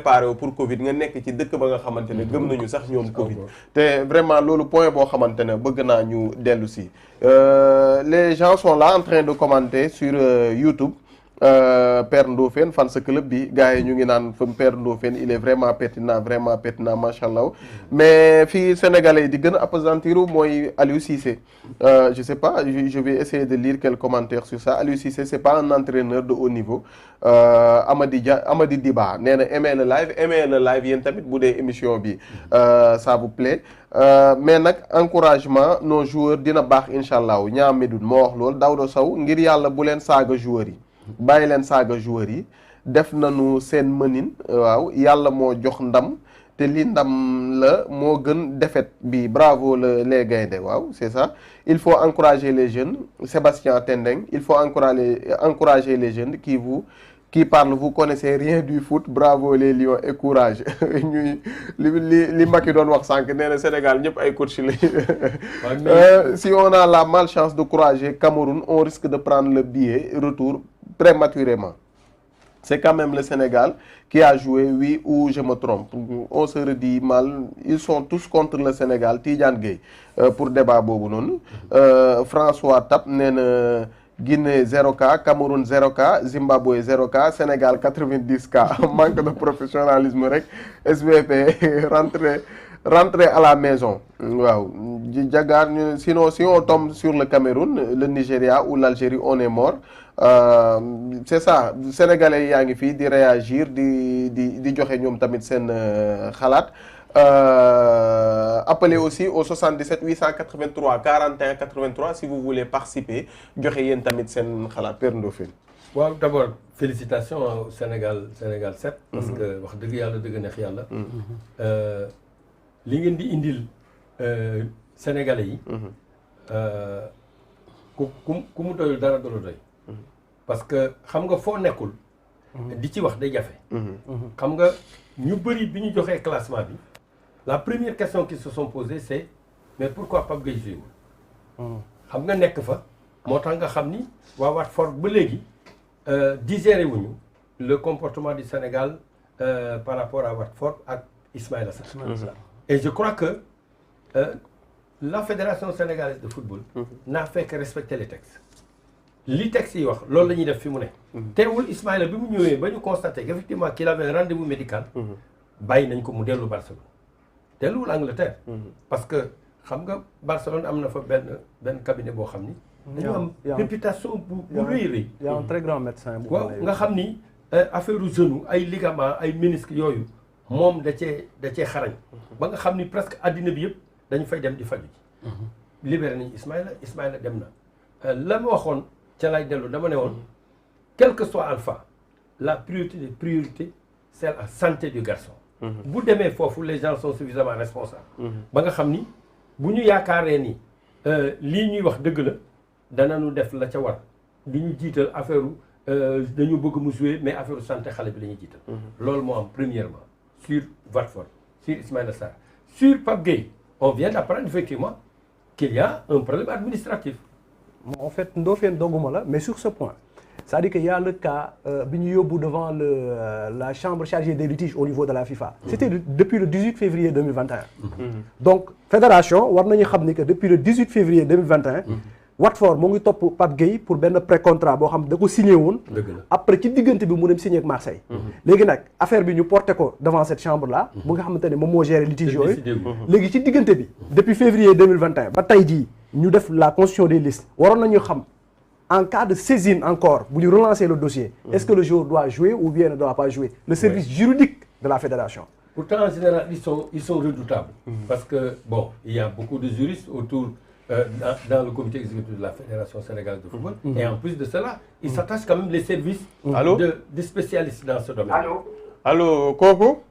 préparé wu pour Covid nga nekk ci dëkk ba nga xamante ne gëm nañu sax ñoom Covid te vraiment loolu point boo xamante ne bëgg naa ñu dellu si les gens sont là en train de commenter sur YouTube Père Ndofène fan sa club bi gars yi ñu ngi naan fa Père Ndofène il est vraiment pertinent macha allah mais fii sénégalais yi di gën a appesantir mooy Aliou Cissé je sais pas je vais essayer de lire quelques commentaires sur ça Aliou Cissé c'est pas un entraîneur de haut niveau Amady Diba nee na aimez le live yéen tamit bu dee émission bi ça vous plaît mais nag encouragement nos joueurs dina baax incha allah ñaa Medoune moo wax loolu Daouda Sow ngir yàlla bu leen saaga joueurs yi bàyyi leen saaga joueurs yi def nañu seen mënin waaw yàlla moo jox ndam te li ndam la moo gën défaite bi bravo les gaynde waaw c'est ça il faut encourager les jeunes Sébastien Tendeng il faut encourager les jeunes qui parlent vous connaissez rien du foot bravo les lions et courage ñuy li Macky doon wax sànq nee na Sénégal ñëpp ay coach la si on a la malchance de croiser Cameroun on risque de prendre le billet retour prématurément c'est quand même le Sénégal qui a joué oui ou je me trompe on se redit mal ils sont tous contre le Sénégal Tidiane Gueye pour débat boobu noonu François Tap nee na Guinée 0K Cameroun 0K Zimbabwe 0K Sénégal 90K manque de professionnalisme rek SVP rentrer à la maison waaw Diagar sinon si on tombe sur le Cameroun le Nigeria ou l'Algérie on est mort c'est ça sénégalais yaa ngi fii di réagir di joxe ñoom tamit seen xalaat appelez aussi au 77 883 41 83 si vous voulez participer joxe yéen tamit seen xalaat Père Ndofène. waaw d'abord félicitations au Sénégal 7. parce que wax dëgg yàlla dëgg neex yàlla. li ngeen di indil sénégalais yi. ku mu doyul dara du la doy. parce que xam nga foo nekkul. di ci wax day jafe. xam nga ñu bëri bi ñu joxee classement bi. la première question qu'ils se sont posées c'est mais pourquoi Pape Gueye joué wul xam nga nekk fa moo tax nga xam ni waa Watford ba léegi digéré wuñu le comportement du Sénégal par rapport à Watford ak Ismaïla Sarr et je crois que la fédération sénégalaise de football n'a fait que respecter les textes li textes yi wax loolu la ñuy def fi mu ne teewul Ismaïla bi mu ñëwee ba ñu constaté qu'effectivement qu'il avait un rendez-vous médical bàyyi nañ ko mu dellu Barcelone delluwul Angleterre parce que xam nga Barcelone am na fa benn cabinet boo xam ni dañu am réputation bu rëy rëy y a un très grand médecin waaw nga xam ni affaire u genou ay ligament ay ménisque yooyu moom da cee xarañ ba nga xam ni presque addina bi yëpp dañu fay dem di faju ji libéré nañu Ismaïla dem na la ma waxoon ca lay dellu dama ne woon quel que soit alpha la priorité des priorités c'est la santé du garçon bu demee foofu les gens sont suffisamment responsables ba nga xam ni bu ñu yaakaaree ni lii ñuy wax dëgg la danañu def la ca war du ñu jiital affaire dañu bëgg mu jouer mais affaire santé xale bi la ñuy jiital loolu moo am premièrement sur Watford sur Ismaïla Sarr sur Pape Gueye on vient d'apprendre effectivement qu'il y a un problème administratif en fait Ndofène dogguma la mais sur ce point c'est-à-dire qu'il y a le cas bi ñu yóbbu devant la chambre chargée des litiges au niveau de la FIFA. C'était depuis le 18 février 2021. Donc fédération war nañu xam ni que depuis le 18 février 2021. Watford moo ngi topp Pape Gueye pour benn pré-contrat boo xam da ko signé woon. après ci diggante bi mu dem signé ak Marseille. léegi nag affaire bi ñu porté ko devant cette chambre là. bu nga xamante ne moom moo géré litige yooyu. léegi ci diggante bi depuis février 2021 ba tey jii ñu def la constitution des listes waroon nañu xam. En cas de saisine encore, vous relancez le dossier, est-ce que le joueur doit jouer ou bien ne doit pas jouer? Le service juridique de la fédération. Pourtant, en général, ils sont redoutables. Parce que, bon, il y a beaucoup de juristes autour, dans le comité exécutif de la Fédération sénégalaise de football. Et en plus de cela, ils s'attachent quand même les services de spécialistes dans ce domaine. Allô? Allô, Koko?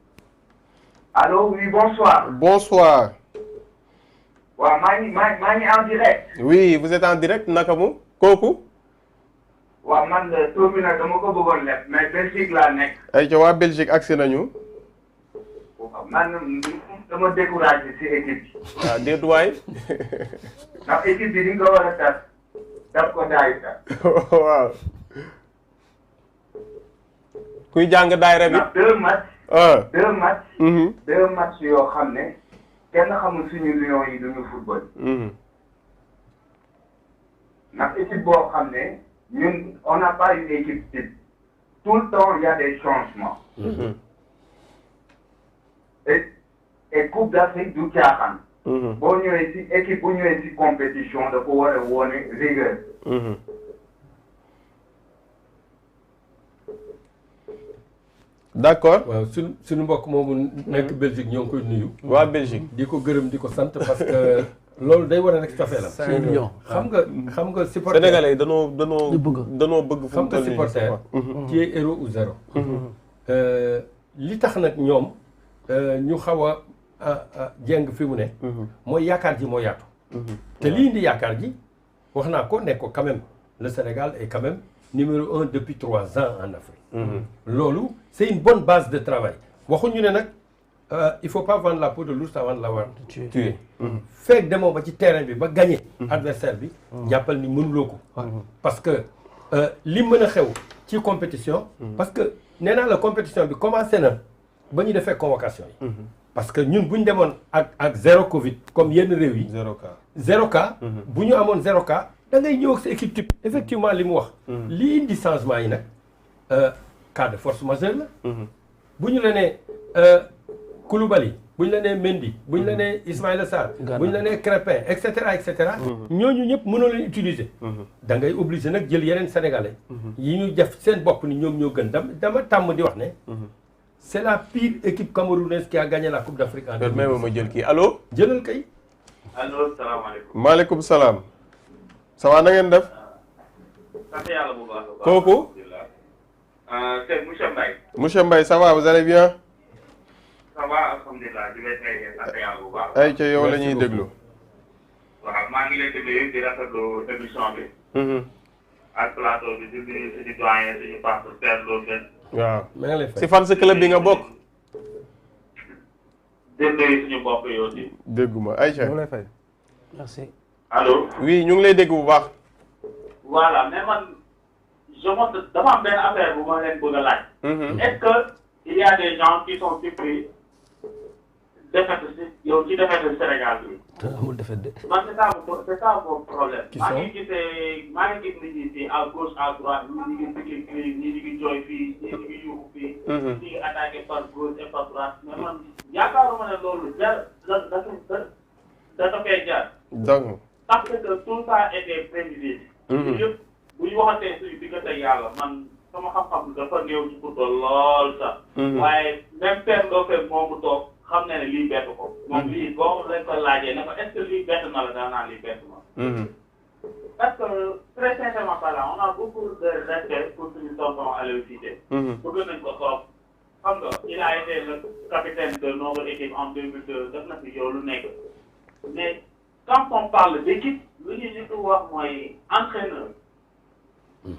Allô, oui, bonsoir. Bonsoir. Ouais, Mani en direct. Oui, vous êtes en direct, Nakamu? Koko? waaw man tur bi nag dama ko bëggoon leb mais Belgique laa nekk. ay ca waa Belgique agsi nañu. man dama découragé si équipe bi. waaw déet waay. ndax équipe bi di nga war a tas daf ko daay tas. waaw. kuy jàng daayira bi. ndax 2 matchs 2 matchs. 2 matchs yoo xam ne kenn xamul suñu Lions yi duñu football. ndax équipe boo xam ne ñun on n'a pas une équipe type. Tout le temps il y a des changements. et Coupe d'Afrique du caaxaan. boo ñëwee ci équipe bu ñëwee ci compétition dafa war a wone rigueur. d'accord. waaw suñu mbokk moomu nekk Belgique ñoo ngi koy nuyu. waa Belgique. di ko gërëm di ko sant parce que loolu day war a nekk cofee la. xam nga supporter sénégalais yi danoo bëgg fu xam nga supporter ci héros ou zéro. li tax nag ñoom ñu xaw a jeng fi mu ne. mooy yaakaar ji moo yaatu. te lii indi yaakaar ji wax naa ko ne ko quand même le Sénégal est quand même numéro 1 depuis 3 ans en Afrique. loolu c'est une bonne base de travail waxuñu ne nag il faut pas vendre la peau de l'ours avant de l'avoir tué. fekk demoo ba ci terrain bi ba gagné adversaire bi. jàppal ni mënuloo ko. parce que li mën a xew ci compétition. parce que nee naa la compétition bi commencé na ba ñu defee convocation yi. parce que ñun bu ñu demoon ak 0 Covid comme yenn réew yi. 0 cas 0 cas. bu ñu amoon 0 cas da ngay ñëw ak sa équipe type effectivement li mu wax. li indi changement yi nag cas de force majeure la. bu ñu la nee Koulibaly bu ñu la nee Mendy bu ñu la nee Ismaïla Sarr. bu ñu la nee Crépin et cetera et cetera. ñooñu ñëpp mënoo leen utiliser. da ngay obligé nag jël yeneen sénégalais. yi ñu def seen bopp ni ñoom ñoo gën dama tàmm di wax ne. c'est la pire équipe camerounaise qui a gagné la Coupe d'Afrique en 2010. même ma jël kii allo. jëlal kay. allo salaamaaleykum. maaleykum salaam. ça va na ngeen def. sant yàlla bu baax a baax. kooku. c'est monsieur Mbaye. monsieur Mbaye ça va vous allez bien. ça va alhamdulilah di leen sant yàlla bu baax. ay ca yow la ñuy déglu. waaw maa ngi leen di nuyu di rafetlu émission bi. ak plateau bi di nuyu suñu doyen suñu pasteur Père Lofène. waaw maa ngi lay fay si fan sa club bi nga bokk. di nuyu suñu mbokk yi aussi. dégguma Aïcha. ñu lay fay. Merci. allo. oui ñu ngi lay dégg bu baax. voilà mais man dafa am benn affaire bu ma leen bëgg a laaj. est-ce que il y a des gens qui sont surpris défaite si yow ci défaite Sénégal bi. amul defet de. man c'est ça mon problème. maa ngi gis nit ñi fii à gauche à droite ñii ñu ngi piqué ñii ñu ngi jooy fii ñii ñu ngi yuuxu fii. ñii ngi attaqué par gauche et par droite mais man yaakaaruma ne loolu dafa fee jar. donc. parce que tout ça était prévisible. yëpp bu ñu waxatee suñu diggante yàlla man sama xam-xam dafa néew ci football lool sax. waaye même Père Ndofène moomu toog xam na ne lii bett ko. moom lii boo lañ ko laajee ne ko est-ce que lii bett na la daanaka lii bett ma. parce que très sincèrement parlant on a beaucoup de respect pour suñu tonton Aliou Cissé. bëgg nañ ko trop. xam nga il a été le capitaine de notre équipe en 2002 def na fi yow lu nekk mais quand on parle d'équipe lu ñu njëkk wax mooy entraîneur.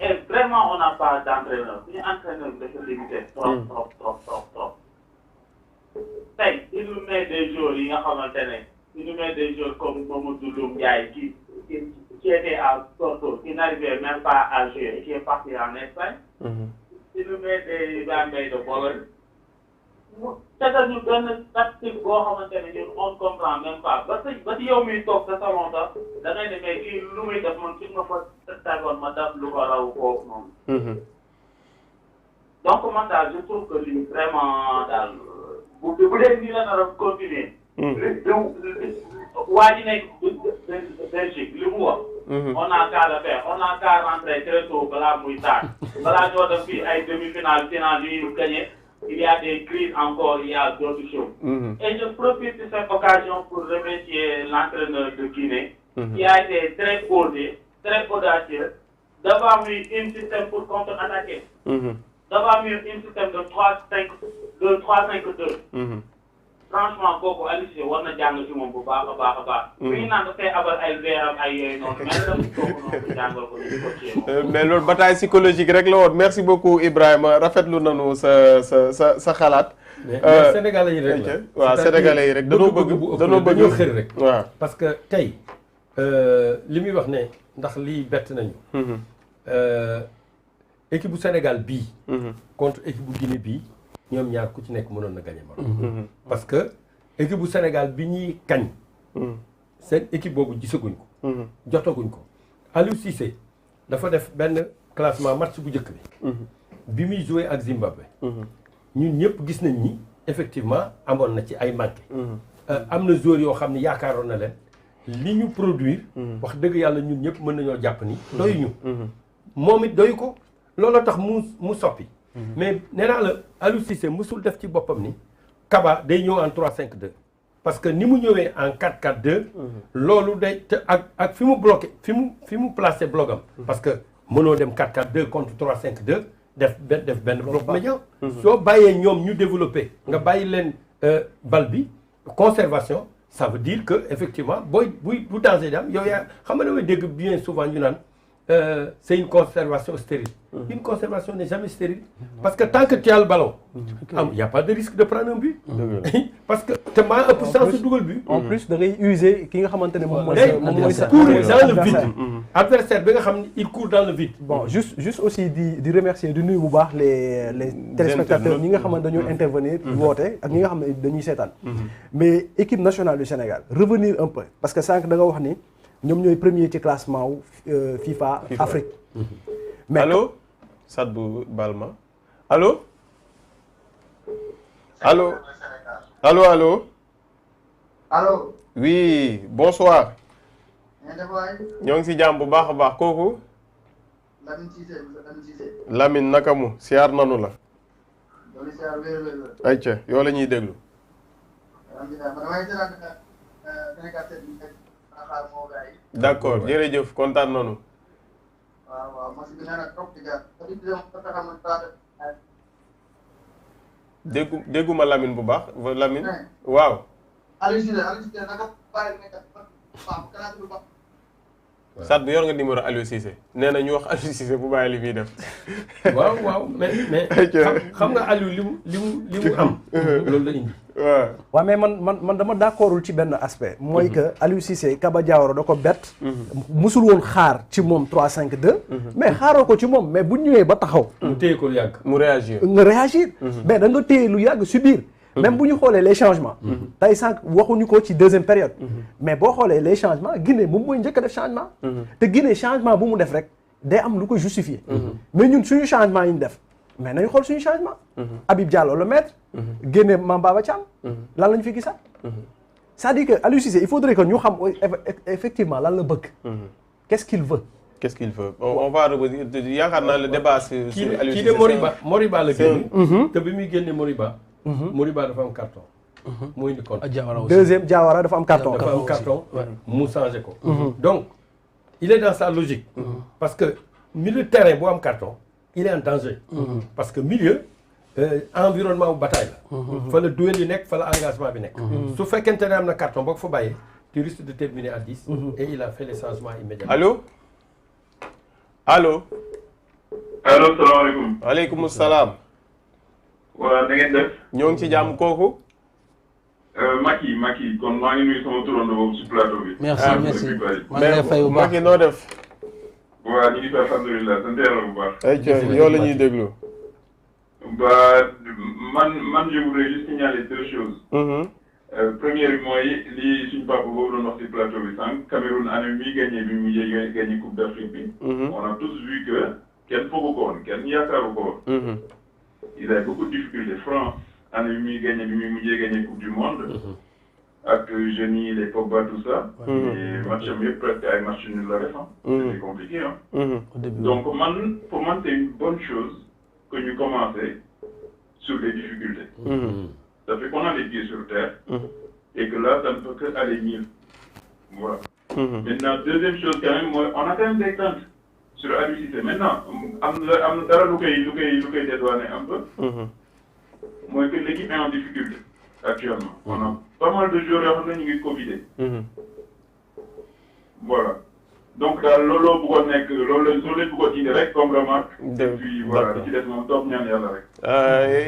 et vraiment on n'a pas d'entraîneur suñu entraîneur bi dafa limité. trop. tey il nous met des joueurs yi nga xamante ne il nous met des joueurs comme Mamadou Loum Ndiaye qui était à Porto qui n'arrivait même pas à jouer et qui est parti en Espagne. il nous met des Bambey de Bologne. mu tegal ñu benn tactique boo xamante ne ñun on comprend même pas ba ci yow miy toog sa salon sax da ngay ne mais kii lu muy def man fi ma fa tegoon ma def lu ko raw foofu noonu. donc man daal je trouve que lii vraiment daal bu dee nii la nar a continuer. waa ji nekk Belgique li mu wax. on a qu'à le faire on a qu'à rentrer très tôt balaa muy tard balaa ñoo def fii ay demi-finale finale yu ñu gagné. Il y a des crises encore, il y a d'autres choses. Et je profite de cette occasion pour remercier l'entraîneur de Guinée, qui a été très posé, très audacieux, d'avoir mis un système pour contre-attaquer, d'avoir mis un système de 3-5-2. Franchement, kooku Aliou Cissé war na jàng ci moom bu baax a baax a baax. bu ñu naan dafay abal ay veeram ay yooyu noonu mais dama kooku noonu jàngal ko ñu ko ci mais loolu bataille psychologique rek la woon merci beaucoup Ibrahima rafetlu nañu sa xalaat. mais sénégalais yi rek la. waaw sénégalais yi rek danoo bëgg xër rek. waaw parce que tey li muy wax ne ndax lii bett nañu. équipe bu Sénégal bii. contre équipe bu Guinée bii ñoom ñaar ku ci nekk mënoon na gagné Maroc. parce que équipe bu Sénégal bi ñuy kañ. seen équipe boobu gisaguñ ko. jotaguñ ko Aliou Cissé dafa def benn classement match bu njëkk bi. bi muy joué ak Zimbabwe. ñun ñëpp gis nañ ni effectivement amoon na ci ay manqué. am na joueurs yoo xam ne yaakaaroon na leen li ñu produire. wax dëgg yàlla ñun ñëpp mën nañoo jàpp ni. doyuñu. moom it doyu ko looloo tax mu soppi. mais nee naa la Aliou Cissé musul def ci boppam ni Kaba day ñëw en 3-5-2. parce que ni mu ñëwee en 4-4-2. loolu day te ak fi mu bloqué fi mu placé bloc am. parce que mënoo dem 4-4-2 contre 3-5-2 def benn bloc médian. soo bàyyee ñoom ñu développé nga bàyyi leen bal bi conservation ça veut dire que effectivement bu danger di am yow yaa xam nga damay dégg bien souvent ñu naan c'est une conservation stérile. Une conservation n'est jamais stérile. Parce que tant que tu as le ballon, il n'y a pas de risque de prendre un but. Parce que tu as un puissance de double but. En plus, de user qui court dans le vide. Adversaire, il court dans le vide. Bon, juste aussi de remercier de nous les téléspectateurs qui ont intervenir, voter, et qui ont mais l'équipe nationale du Sénégal, revenir un peu. Parce que ça, ñoom ñooy premier ci classement wu FIFA Afrique. mais allo Sadbou Balma allo. allo allo allo. allo. oui bonsoir. ñoo ngi si jàmm bu baax a baax kooku. Lamine Cissé Lamine Cissé. Lamine naka mu siyaar nanu la. loolu siyaar wér-wér. ayca yoo la ñuy déglu. d'accord jërëjëf kontaan nañu. dégguma Lamine bu baax Lamine. waaw. Sadbou yor nga numéro Aliou Cissé nee na ñu wax Aliou Cissé bu bàyyi li muy def. waaw mais xam nga Aliou li mu am. loolu la indi. waaw mais man dama d'accordul ci benn aspect. mooy que Aliou Cissé Kaba Diawara da ko bett. musul woon xaar ci moom 3-5-2. mais xaaroo ko ci moom mais bu ñëwee ba taxaw. mu téye ko lu yàgg. mu réagir nga réagir. mais da nga téye lu yàgg subir. même bu ñu xoolee les changements. tey sànq waxuñu ko ci deuxième période. mais boo xoolee les changements Guinée moom mooy njëkk a def changement. te Guinée changement bu mu def rek day am lu ko justifier. mais ñun suñu changement yi ñu def mais nañu xool suñu changement. Habib Diallo le maître. Guinée Mame Baba Thiam. lan la ñu fi gisaat. c'est-à-dire que Aliou Cissé il faudrait que ñu xam effectivement lan la bëgg. qu'est-ce qu'il veut. qu'est-ce qu'il veut on va revenir yaakaar naa le débat sur Aliou Cissé. kii de Moriba la génne. te bi muy génne Moriba. Moriba dafa am carton. mu indi compte. deuxième Diawara dafa am carton. dafa am carton mu changé ko. donc il est dans sa logique. parce que milieu de terrain boo am carton il est en danger. parce que milieu environnement bu bataille la. fa la duel yi nekk fa la engagement bi nekk. su fekkente ne am na carton boo ko fa bàyyee tu risques de terminer à 10. et il a fait les changements immédiatement. allo allo. allo salaamaaleykum. waaleykum salaam. waaw da ngeen def. ñoo ngi ci jàmm kooku. Macky kon maa ngi nuyu sama turando boobu si plateau bi. merci maa ngi lay fay bu baax Macky noo def. waaw ñu ngi fi alhamdulilah sant yàlla bu baax. ayca yow la ñuy déglu. man je voudrais juste signaler deux choses. Première bi mooy lii suñu papa boobu doon wax si plateau bi sànq Cameroun année mi gagné bi mu gagné Coupe d'Afrique bi. on a tous vu que kenn foogu ko woon kenn yaakaaru ko woon. il a beaucoup de difficultés. France année bi muy gagné bi muy mujjee gagné Coupe du Monde. ak jeunes yi les Pogba tout ça. et match am yëpp presque ay match nul la def. c'est compliqué donc pour moi c'est une bonne chose que ñu commencer sur les difficultés. Ça fait qu'on a les pieds sur terre. Et que là, ça ne peut que aller mieux. Voilà. Maintenant, deuxième chose quand même, on a quand même des craintes sur Aliou Cissé. Maintenant, am na dara lu koy dédouaner un peu. Mooy que l'équipe est en difficulté actuellement. On a pas mal de joueurs yoo xam ne ñu ngi Covidé. Voilà. Donc daal looloo bëggoon nekk loolu lañ bëggoon indi rek comme remarque. Et puis voilà ci des moom toog ñaan yàlla rek.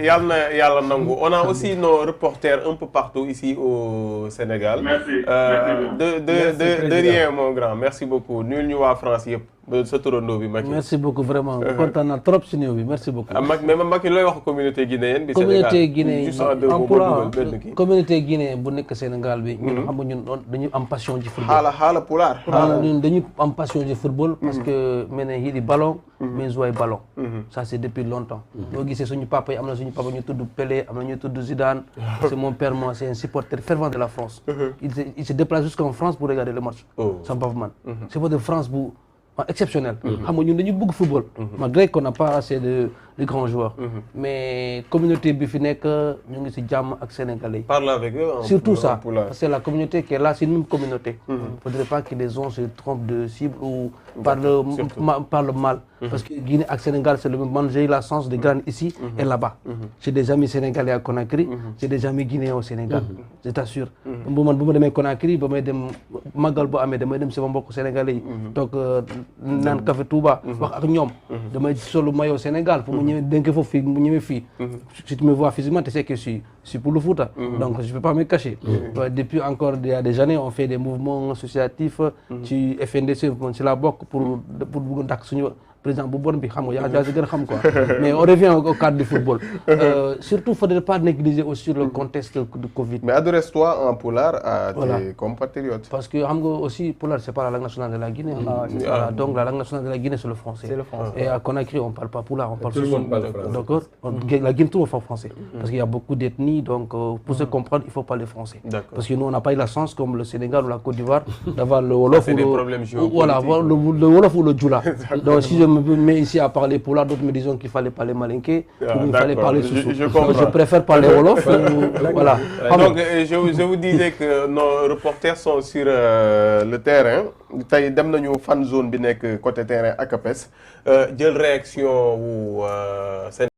yal na yàlla nangu on a aussi nos reporters un peu partout ici au Sénégal. Merci. De rien mon grand merci beaucoup nuyul ñu waa France yëpp sa turandoo bi Macky. merci beaucoup vraiment kontaan naa trop si néew bi merci beaucoup. mais Macky looy wax communauté guinéenne bi. communauté guinéenne juste en deux mots dugal benn kii. communauté guinéenne bu nekk Sénégal bi. ñun xam nga ñun dañu am passion ci football. xaala pulaar. ñun dañu am passion ci football. parce que maintenant yii di ballon. mais jouer ballon. ça c'est depuis longtemps. boo gisee suñu papa yi am na suñu papa ñu tudd Pelé am na ñu tudd Zidane. c'est mon père moi c'est un supporter fervent de la France. il se déplace jusqu'en France pour regarder le match. sama papa man. supporter de France bu exceptionnel. xam nga ñun dañu bëgg football. malgré qu'on n'a pas assez de grands joueurs. mais communauté bi fi nekk ñu ngi ci jàmm ak sénégalais yi. parle avec eux. surtout ça parce que la communauté qui est là c'est une même communauté. faudrait pas que les gens se trompent de cible ou parlent mal. parce que Guinée ak Sénégal c'est le même. Man j'ai eu la chance de grandir ici et là-bas. J'ai des amis sénégalais à Conakry. J'ai des amis guinéens au Sénégal. je t'assure. bu ma demee Conakry ba may dem Magal boo amee damay dem sama mbokk sénégalais yi. toog naan café Touba. wax ak ñoom. damay solu maillot Sénégal fu mu ñëwee dénk foofu fii mu ñëwee fii. si tu me vois physiquement tu sais que je suis pour le foot. donc je peux pas me cacher. depuis encore il y a des années on fait des mouvements associatifs. ci FNDC ci la bokk pour bëgg ndax suñu président bu bon bi xam nga yaa si gën a xam quoi. mais on revient au cadre du football. Surtout faudrait pas négliger aussi le contexte de Covid. mais adresse-toi en pulaar à tes compatriotes. parce que xam nga aussi pulaar c'est pas la langue nationale de la Guinée. Voilà, donc la langue nationale de la Guinée c'est le français. Et à Conakry on parle pas pulaar on parle tout le monde parle français. d'accord. La Guinée tout le monde parle français. parce qu'il y a beaucoup d'ethnies donc pour se comprendre il faut parler français. parce que nous on n'a pas eu la chance comme le Sénégal ou la Côte d'Ivoire d'avoir le wolof le wolof ou le djoula. donc si je me mets ici à parler pulaar d'autres me disent qu'il fallait parler malinké. il fallait parler soussou. Je préfère parler wolof. Voilà. donc je vous disais que nos reporters sont sur le terrain tey dem nañu fan zone bi nekk côté terrain ACAPES jël réaction wu